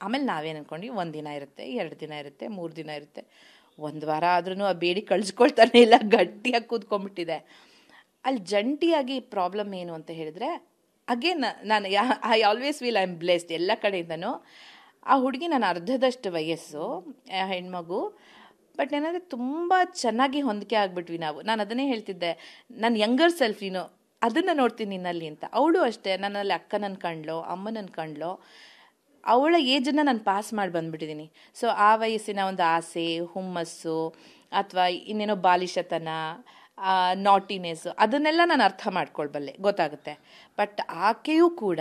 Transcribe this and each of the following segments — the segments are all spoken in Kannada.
ಆಮೇಲೆ ನಾವೇನು ಅಂದ್ಕೊಂಡ್ವಿ 1 ದಿನ ಇರುತ್ತೆ, 2 ದಿನ ಇರುತ್ತೆ, 3 ದಿನ ಇರುತ್ತೆ. 1 ವಾರ ಆದ್ರೂ ಆ ಬೇಡಿ ಕಳಿಸ್ಕೊಳ್ತಾನೆ ಇಲ್ಲ, ಗಟ್ಟಿಯಾಗಿ ಕೂತ್ಕೊಂಡ್ಬಿಟ್ಟಿದೆ. ಅಲ್ಲಿ ಜಂಟಿಯಾಗಿ ಪ್ರಾಬ್ಲಮ್ ಏನು ಅಂತ ಹೇಳಿದ್ರೆ, ಅಗೇನ್ ನಾನು I always feel I am blessed ಎಲ್ಲ ಕಡೆಯಿಂದನೂ. ಆ ಹುಡುಗಿ ನಾನು ಅರ್ಧದಷ್ಟು ವಯಸ್ಸು ಹೆಣ್ಮಗು, ಬಟ್ ಏನಂದರೆ ತುಂಬ ಚೆನ್ನಾಗಿ ಹೊಂದಿಕೆ ಆಗಿಬಿಟ್ವಿ ನಾವು. ನಾನು ಅದನ್ನೇ ಹೇಳ್ತಿದ್ದೆ, ನನ್ನ ಯಂಗರ್ ಸೆಲ್ಫ್ ಅದನ್ನು ನೋಡ್ತೀನಿ ನಿನ್ನಲ್ಲಿ ಅಂತ. ಅವಳು ಅಷ್ಟೇ, ನನ್ನಲ್ಲಿ ಅಕ್ಕನನ್ನು ಕಂಡ್ಲೋ ಅಮ್ಮನನ್ನು ಕಂಡ್ಲೋ, ಅವಳ ಏಜನ್ನು ನಾನು ಪಾಸ್ ಮಾಡಿ ಬಂದುಬಿಟ್ಟಿದ್ದೀನಿ. ಸೊ ಆ ವಯಸ್ಸಿನ ಒಂದು ಆಸೆ, ಹುಮ್ಮಸ್ಸು, ಅಥವಾ ಇನ್ನೇನೋ ಬಾಲಿಶತನ, ನಾಟಿನೆಸ್ಸು, ಅದನ್ನೆಲ್ಲ ನಾನು ಅರ್ಥ ಮಾಡ್ಕೊಳ್ಬಲ್ಲೆ, ಗೊತ್ತಾಗುತ್ತೆ. ಬಟ್ ಆಕೆಯೂ ಕೂಡ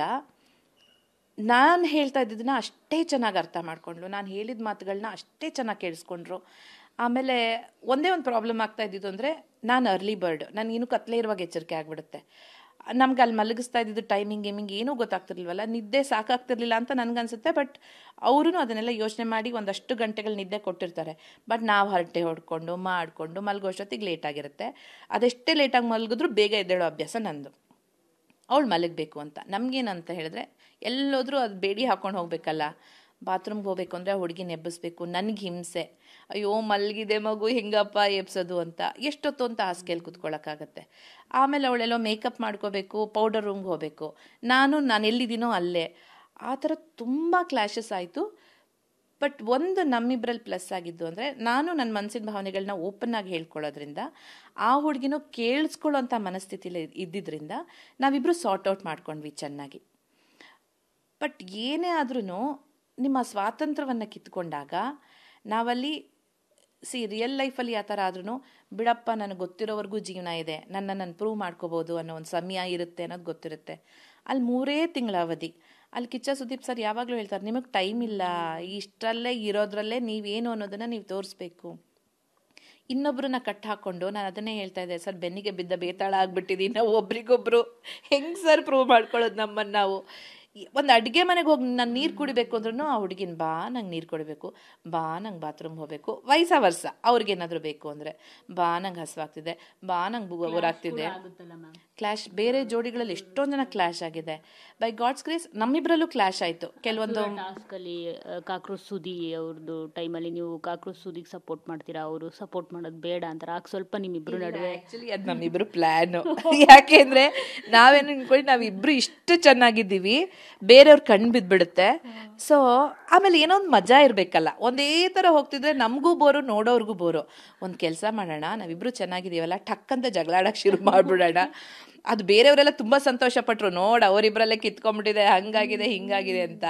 ನಾನು ಹೇಳ್ತಾ ಇದ್ದಿದ್ದನ್ನ ಅಷ್ಟೇ ಚೆನ್ನಾಗಿ ಅರ್ಥ ಮಾಡಿಕೊಂಡ್ಳು, ನಾನು ಹೇಳಿದ ಮಾತುಗಳನ್ನ ಅಷ್ಟೇ ಚೆನ್ನಾಗಿ ಕೇಳಿಸ್ಕೊಂಡ್ರು. ಆಮೇಲೆ ಒಂದೇ ಒಂದು ಪ್ರಾಬ್ಲಮ್ ಆಗ್ತಾ ಇದ್ದಿದ್ದು ಅಂದರೆ, ನಾನು ಅರ್ಲಿ ಬರ್ಡ್, ನಾನು ಇನ್ನೂ ಕತ್ಲೆ ಇರುವಾಗ ಎಚ್ಚರಿಕೆ ಆಗಿಬಿಡುತ್ತೆ. ನಮ್ಗೆ ಅಲ್ಲಿ ಮಲಗಿಸ್ತಾ ಇದ್ದಿದ್ದು ಟೈಮಿಂಗ್ ಏನೂ ಗೊತ್ತಾಗ್ತಿರ್ಲಿಲ್ವಲ್ಲ, ನಿದ್ದೆ ಸಾಕಾಗ್ತಿರ್ಲಿಲ್ಲ ಅಂತ ನನಗನ್ಸುತ್ತೆ. ಬಟ್ ಅವರು ಅದನ್ನೆಲ್ಲ ಯೋಚನೆ ಮಾಡಿ ಒಂದಷ್ಟು ಗಂಟೆಗಳು ನಿದ್ದೆ ಕೊಟ್ಟಿರ್ತಾರೆ. ಬಟ್ ನಾವು ಹರಟೆ ಹೊಡ್ಕೊಂಡು ಮಾಡಿಕೊಂಡು ಮಲಗೋಷ್ಟೊತ್ತಿಗೆ ಲೇಟಾಗಿರುತ್ತೆ. ಅದೆಷ್ಟೇ ಲೇಟಾಗಿ ಮಲಗಿದ್ರೂ ಬೇಗ ಎದ್ದೇಳೋ ಅಭ್ಯಾಸ ನಂದು. ಅವಳು ಮಲಗಬೇಕು ಅಂತ. ನಮಗೇನಂತ ಹೇಳಿದ್ರೆ, ಎಲ್ಲೋದ್ರೂ ಅದು ಬೇಡಿ ಹಾಕ್ಕೊಂಡು ಹೋಗಬೇಕಲ್ಲ. ಬಾತ್ರೂಮ್ಗೆ ಹೋಗ್ಬೇಕು ಅಂದರೆ ಆ ಹುಡುಗಿನ ಎಬ್ಬಿಸ್ಬೇಕು, ನನಗೆ ಹಿಂಸೆ. ಅಯ್ಯೋ ಮಲಗಿದೆ ಮಗು, ಹೆಂಗಪ್ಪ ಎಬ್ಸೋದು ಅಂತ ಎಷ್ಟೊತ್ತು ಅಂತ ಹಾಸಿಗೆಯಲ್ಲಿ ಕೂತ್ಕೊಳ್ಳೋಕ್ಕಾಗತ್ತೆ. ಆಮೇಲೆ ಅವಳೆಲ್ಲೋ ಮೇಕಪ್ ಮಾಡ್ಕೋಬೇಕು, ಪೌಡರ್ ರೂಮ್ಗೆ ಹೋಗಬೇಕು, ನಾನು ಎಲ್ಲಿದ್ದೀನೋ ಅಲ್ಲೇ. ಆ ಥರ ತುಂಬ ಕ್ಲಾಶಸ್ ಆಯಿತು. ಬಟ್ ಒಂದು ನಮ್ಮಿಬ್ಬರಲ್ಲಿ ಪ್ಲಸ್ ಆಗಿದ್ದು ಅಂದರೆ, ನಾನು ನನ್ನ ಮನಸ್ಸಿನ ಭಾವನೆಗಳನ್ನ ಓಪನ್ ಆಗಿ ಹೇಳ್ಕೊಳ್ಳೋದ್ರಿಂದ, ಆ ಹುಡುಗಿನೂ ಕೇಳಿಸ್ಕೊಳ್ಳೋಂಥ ಮನಸ್ಥಿತಿಲಿ ಇದ್ದಿದ್ದರಿಂದ ನಾವಿಬ್ಬರು ಸಾರ್ಟ್ ಔಟ್ ಮಾಡ್ಕೊಂಡ್ವಿ ಚೆನ್ನಾಗಿ. ಬಟ್ ಏನೇ ಆದ್ರೂ ನಿಮ್ಮ ಸ್ವಾತಂತ್ರ್ಯವನ್ನು ಕಿತ್ಕೊಂಡಾಗ ನಾವಲ್ಲಿ ರಿಯಲ್ ಲೈಫಲ್ಲಿ ಆ ಥರ ಆದ್ರೂ ಬಿಡಪ್ಪ, ನನಗೆ ಗೊತ್ತಿರೋವರೆಗೂ ಜೀವನ ಇದೆ, ನಾನು ಪ್ರೂವ್ ಮಾಡ್ಕೋಬೋದು ಅನ್ನೋ ಒಂದು ಸಮಯ ಇರುತ್ತೆ ಅನ್ನೋದು ಗೊತ್ತಿರುತ್ತೆ. ಅಲ್ಲಿ 3 ತಿಂಗಳ ಅವಧಿ. ಅಲ್ಲಿ ಕಿಚ್ಚ ಸುದೀಪ್ ಸರ್ ಯಾವಾಗಲೂ ಹೇಳ್ತಾರೆ, ನಿಮಗೆ ಟೈಮ್ ಇಲ್ಲ, ಇಷ್ಟರಲ್ಲೇ ಇರೋದ್ರಲ್ಲೇ ನೀವೇನು ಅನ್ನೋದನ್ನು ನೀವು ತೋರಿಸ್ಬೇಕು. ಇನ್ನೊಬ್ಬರನ್ನ ಕಟ್ ಹಾಕ್ಕೊಂಡು, ನಾನು ಅದನ್ನೇ ಹೇಳ್ತಾ ಇದ್ದೆ, ಸರ್ ಬೆನ್ನಿಗೆ ಬಿದ್ದ ಬೇತಾಳ ಆಗ್ಬಿಟ್ಟಿದ್ದೀವಿ ನಾವು, ಒಬ್ರಿಗೊಬ್ರು ಹೆಂಗೆ ಸರ್ ಪ್ರೂವ್ ಮಾಡ್ಕೊಳ್ಳೋದು ನಮ್ಮನ್ನು ನಾವು. ಒಂದು ಅಡುಗೆ ಮನೆಗೆ ಹೋಗಿ ನಾನು ನೀರು ಕುಡಿಬೇಕು ಅಂದ್ರೂ ಆ ಹುಡುಗಿನ ಬಾ ನಂಗೆ ನೀರು ಕೊಡಬೇಕು, ಬಾ ನಂಗೆ ಬಾತ್ರೂಮ್ಗೆ ಹೋಗಬೇಕು, ವಯಸ್ಸ ವರ್ಷ ಅವ್ರಿಗೇನಾದರೂ ಬೇಕು ಅಂದರೆ, ಬಾ ನಂಗೆ ಹಸುವಾಗ್ತಿದೆ, ಬಾ ನಂಗೆ ಊರಾಗ್ತಿದೆ. ಕ್ಲಾಶ್ ಬೇರೆ ಜೋಡಿಗಳಲ್ಲಿ ಎಷ್ಟೊಂದು ಜನ ಕ್ಲಾಶ್ ಆಗಿದೆ. ಬೈ ಗಾಡ್ಸ್ ಗ್ರೇಸ್ ನಮ್ಮಿಬ್ಬರಲ್ಲೂ ಕ್ಲಾಶ್ ಆಯಿತು. ಕೆಲವೊಂದು ಟಾಸ್ಕಲ್ಲಿ ಕಾಕ್ರೋಚ್ ಸುದಿ ಅವ್ರದ್ದು ಟೈಮಲ್ಲಿ ನೀವು ಕಾಕ್ರೋಚ್ ಸುದಿಗೆ ಸಪೋರ್ಟ್ ಮಾಡ್ತೀರಾ, ಅವರು ಸಪೋರ್ಟ್ ಮಾಡೋದು ಬೇಡ ಅಂತಾರೆ. ಆಗ ಸ್ವಲ್ಪ ನಿಮ್ಮಿಬ್ಬರು ನಡುವೆ ಆ್ಯಕ್ಚುಲಿ ಅದು ನಮ್ಮಿಬ್ಬರು ಪ್ಲ್ಯಾನು. ಯಾಕೆಂದರೆ ನಾವೇನು ಅನ್ಕೊಳ್ಳಿ, ನಾವಿಬ್ಬರು ಇಷ್ಟು ಚೆನ್ನಾಗಿದ್ದೀವಿ, ಬೇರೆಯವ್ರ ಕಣ್ಣು ಬಿದ್ದುಬಿಡುತ್ತೆ. ಸೊ ಆಮೇಲೆ ಏನೋ ಒಂದು ಮಜಾ ಇರಬೇಕಲ್ಲ, ಒಂದೇ ಥರ ಹೋಗ್ತಿದ್ರೆ ನಮಗೂ ಬೋರು, ನೋಡೋರ್ಗೂ ಬೋರು. ಒಂದು ಕೆಲಸ ಮಾಡೋಣ, ನಾವಿಬ್ಬರು ಚೆನ್ನಾಗಿದ್ದೀವಲ್ಲ, ಟಕ್ಕಂತ ಜಗಳಾಡೋಕ್ಕೆ ಶುರು ಮಾಡಿಬಿಡೋಣ. ಅದು ಬೇರೆಯವರೆಲ್ಲ ತುಂಬ ಸಂತೋಷಪಟ್ಟರು, ನೋಡು ಅವರಿಬ್ಬರಲ್ಲೇ ಕಿತ್ಕೊಂಡ್ಬಿಟ್ಟಿದೆ, ಹಂಗಾಗಿದೆ ಹಿಂಗಾಗಿದೆ ಅಂತ.